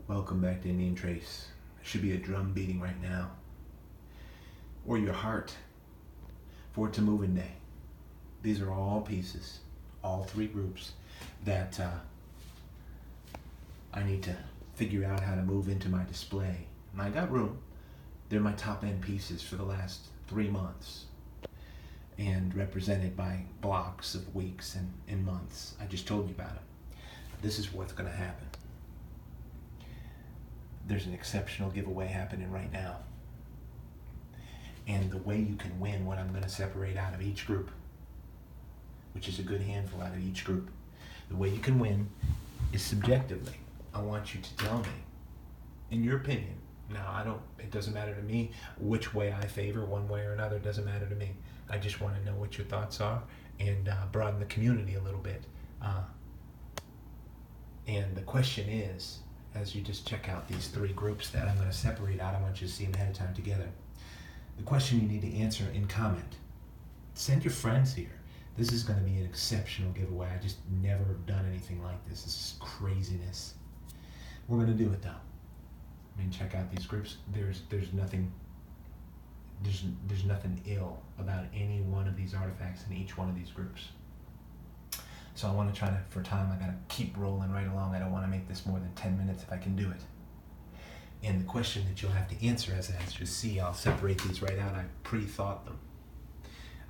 Welcome back to Indian Trace. There should be a drum beating right now. Or your heart for it to move in day. These are all pieces, all three groups that I need to figure out how to move into my display. And I got room. They're my top end pieces for the last 3 months. And represented by blocks of weeks and months. I just told you about it. This is what's going to happen. There's an exceptional giveaway happening right now. And the way you can win what I'm going to separate out of each group, which is a good handful out of each group, the way you can win is subjectively. I want you to tell me, in your opinion, it doesn't matter to me which way I favor, one way or another, it doesn't matter to me. I just want to know what your thoughts are and broaden the community a little bit. And the question is, as you just check out these three groups that I'm going to separate out, I want you to see them ahead of time together. The question you need to answer in comment. Send your friends here. This is going to be an exceptional giveaway. I just never done anything like this. This is craziness. We're going to do it though. I mean, check out these groups. There's nothing ill about any one of these artifacts in each one of these groups. So I want to try to, for time, I got to keep rolling right along. I don't want to make this more than 10 minutes if I can do it. And the question that you'll have to answer, as you see, I'll separate these right out. I pre-thought them.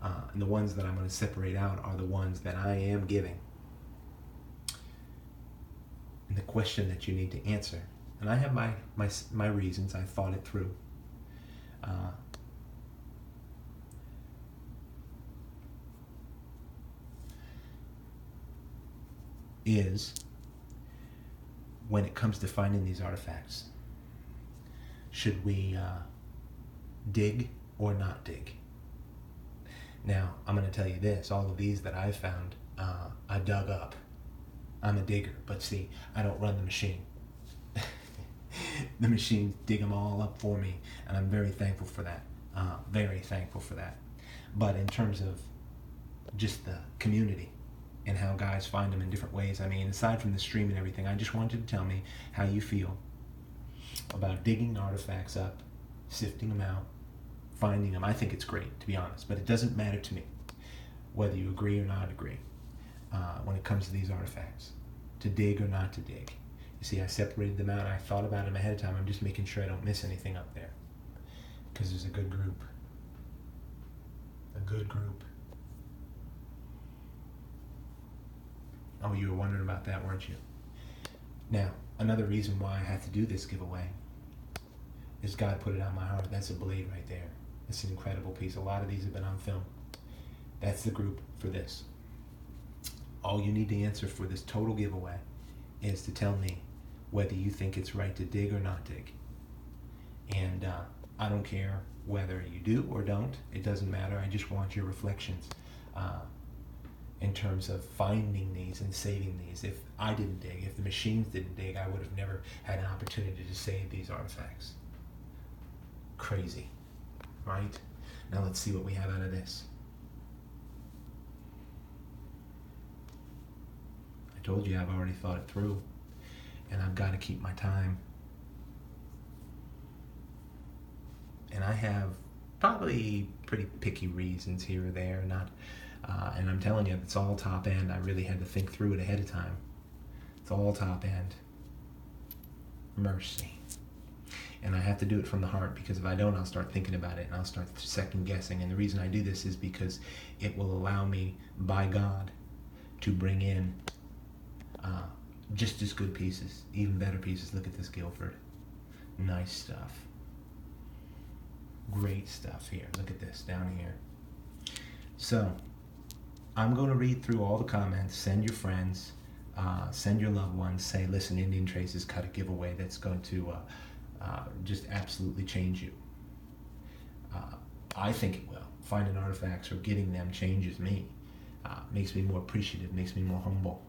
And the ones that I'm going to separate out are the ones that I am giving. And the question that you need to answer, and I have my reasons, I thought it through. Is when it comes to finding these artifacts, should we dig or not dig? Now, I'm going to tell you this, all of these that I've found, I dug up. I'm a digger, but see, I don't run the machine. The machines dig them all up for me, and I'm very thankful for that. Very thankful for that. But in terms of just the community, and how guys find them in different ways. I mean, aside from the stream and everything, I just want you to tell me how you feel about digging artifacts up, sifting them out, finding them. I think it's great, to be honest, but it doesn't matter to me whether you agree or not agree when it comes to these artifacts, to dig or not to dig. You see, I separated them out. I thought about them ahead of time. I'm just making sure I don't miss anything up there because there's a good group. A good group. Oh, you were wondering about that, weren't you? Now, another reason why I have to do this giveaway is God put it on my heart. That's a blade right there. It's an incredible piece. A lot of these have been on film. That's the group for this. All you need to answer for this total giveaway is to tell me whether you think it's right to dig or not dig. And I don't care whether you do or don't. It doesn't matter. I just want your reflections. In terms of finding these and saving these. If I didn't dig, if the machines didn't dig, I would have never had an opportunity to save these artifacts. Crazy, right? Now let's see what we have out of this. I told you I've already thought it through, and I've got to keep my time. And I have probably pretty picky reasons here or there, and I'm telling you, it's all top end. I really had to think through it ahead of time. It's all top end. Mercy. And I have to do it from the heart, because if I don't, I'll start thinking about it and I'll start second guessing. And the reason I do this is because it will allow me, by God, to bring in just as good pieces, even better pieces. Look at this Guilford. Nice stuff. Great stuff here. Look at this down here. So, I'm going to read through all the comments, send your friends, send your loved ones, say, listen, Indian Trace has cut a giveaway that's going to just absolutely change you. I think it will. Finding artifacts or getting them changes me, makes me more appreciative, makes me more humble.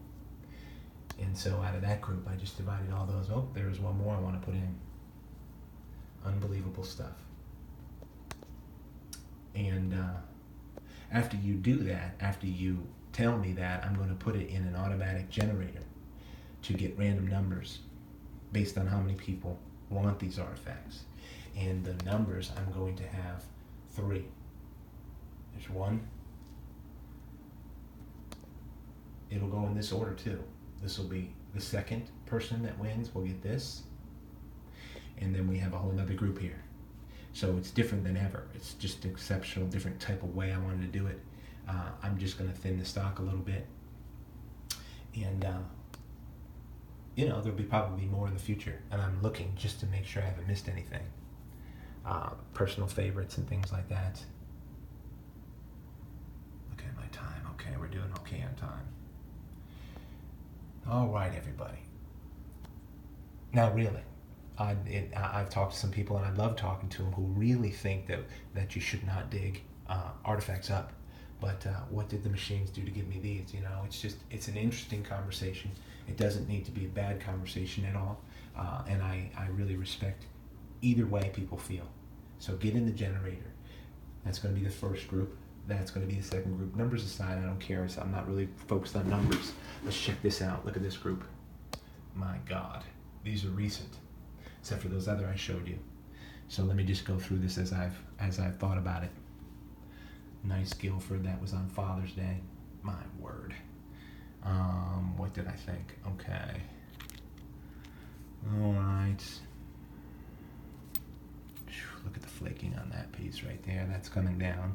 And so out of that group, I just divided all those. Oh, there's one more I want to put in. Unbelievable stuff. And after you do that, after you tell me that, I'm going to put it in an automatic generator to get random numbers based on how many people want these artifacts. And the numbers, I'm going to have 3. There's 1. It'll go in this order too. This will be the second person that wins will get this. And then we have a whole other group here. So it's different than ever. It's just an exceptional, different type of way I wanted to do it. I'm just going to thin the stock a little bit. And, there'll be probably more in the future. And I'm looking just to make sure I haven't missed anything. Personal favorites and things like that. Look at my time. Okay, we're doing okay on time. All right, everybody. Now, really, I've talked to some people, and I love talking to them, who really think that you should not dig artifacts up. But what did the machines do to give me these? It's an interesting conversation. It doesn't need to be a bad conversation at all. And I really respect either way people feel. So get in the generator. That's going to be the first group. That's going to be the second group. Numbers aside, I don't care. So I'm not really focused on numbers. Let's check this out. Look at this group. My God. These are recent, except for those other I showed you. So let me just go through this as I've thought about it. Nice Guilford, that was on Father's Day. My word. What did I think? Okay. All right. Look at the flaking on that piece right there. That's coming down.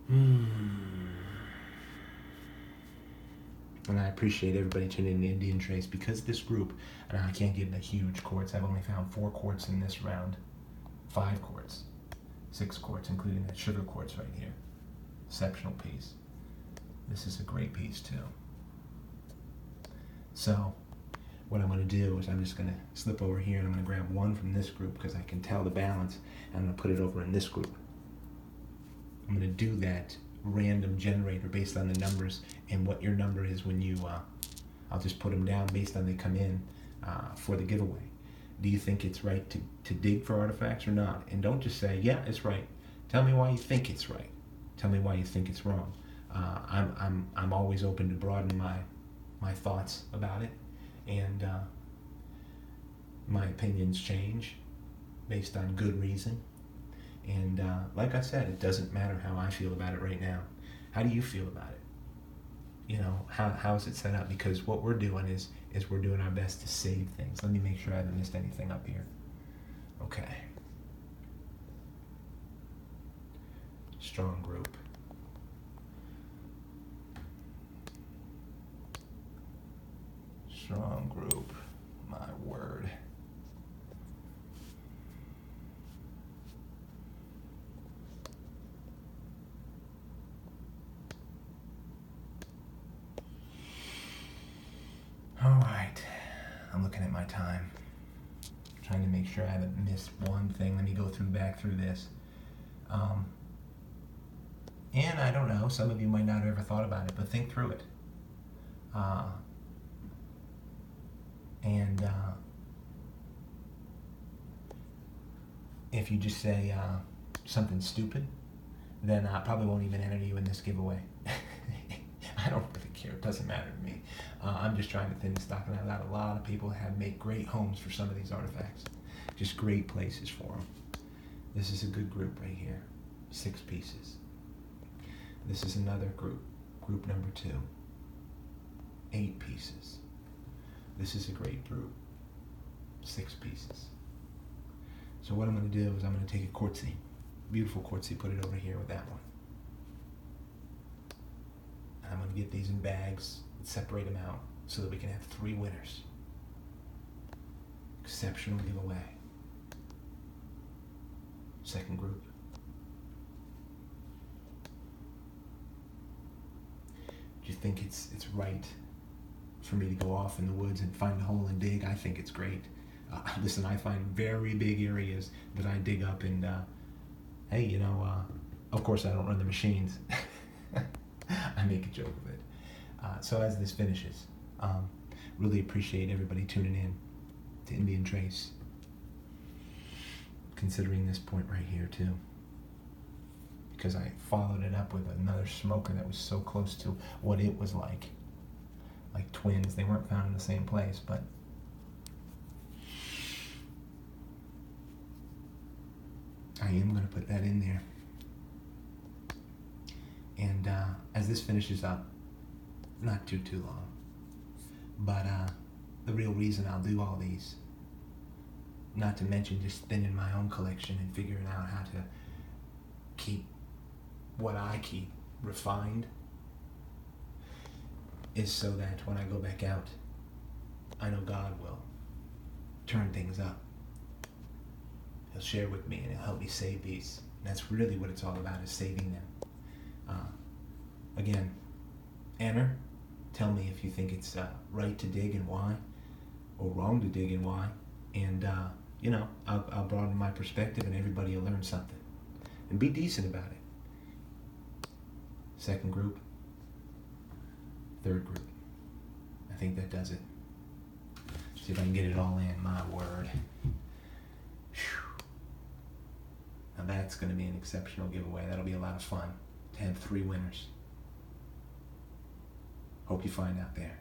And I appreciate everybody tuning in to Indian Trace, because this group, and I can't get into huge quartz. I've only found 4 quartz in this round, 5 quartz, 6 quartz, including that sugar quartz right here. Exceptional piece. This is a great piece too. So what I'm going to do is I'm just going to slip over here and I'm going to grab 1 from this group because I can tell the balance, and I'm going to put it over in this group. I'm going to do that random generator based on the numbers and what your number is when you I'll just put them down based on they come in for the giveaway. Do you think it's right to dig for artifacts or not? And don't just say, yeah, it's right. Tell me why you think it's right. Tell me why you think it's wrong. I'm always open to broaden my thoughts about it, and my opinions change based on good reason. And like I said, it doesn't matter how I feel about it right now. How do you feel about it? How is it set up? Because what we're doing is we're doing our best to save things. Let me make sure I haven't missed anything up here. Okay. Strong group. Strong group. My word. All right, I'm looking at my time, trying to make sure I haven't missed one thing. Let me go back through this. And I don't know, some of you might not have ever thought about it, but think through it. If you just say something stupid, then I probably won't even enter you in this giveaway. I don't really care. It doesn't matter to me. I'm just trying to thin the stock out. A lot of people have made great homes for some of these artifacts. Just great places for them. This is a good group right here. 6 pieces. This is another group. Group number 2. 8 pieces. This is a great group. 6 pieces. So what I'm going to do is I'm going to take a quartzy. Beautiful quartzy. Put it over here with that one. I'm going to get these in bags and separate them out so that we can have 3 winners. Exceptional giveaway. Second group. Do you think it's right for me to go off in the woods and find a hole and dig? I think it's great. Listen, I find very big areas that I dig up, and hey, of course I don't run the machines. I make a joke of it. So as this finishes, really appreciate everybody tuning in to Indian Trace, considering this point right here too. because I followed it up with another smoker that was so close to what it was like twins. They weren't found in the same place, but I am going to put that in there. And as this finishes up, not too long, but the real reason I'll do all these, not to mention just thinning my own collection and figuring out how to keep what I keep refined, is so that when I go back out, I know God will turn things up. He'll share with me and he'll help me save these. And that's really what it's all about, is saving them. Again, Anna, tell me if you think it's right to dig and why, or wrong to dig and why. And, I'll broaden my perspective and everybody will learn something. And be decent about it. Second group. Third group. I think that does it. See if I can get it all in. My word. Whew. Now that's going to be an exceptional giveaway. That'll be a lot of fun to have 3 winners. Hope you find out there.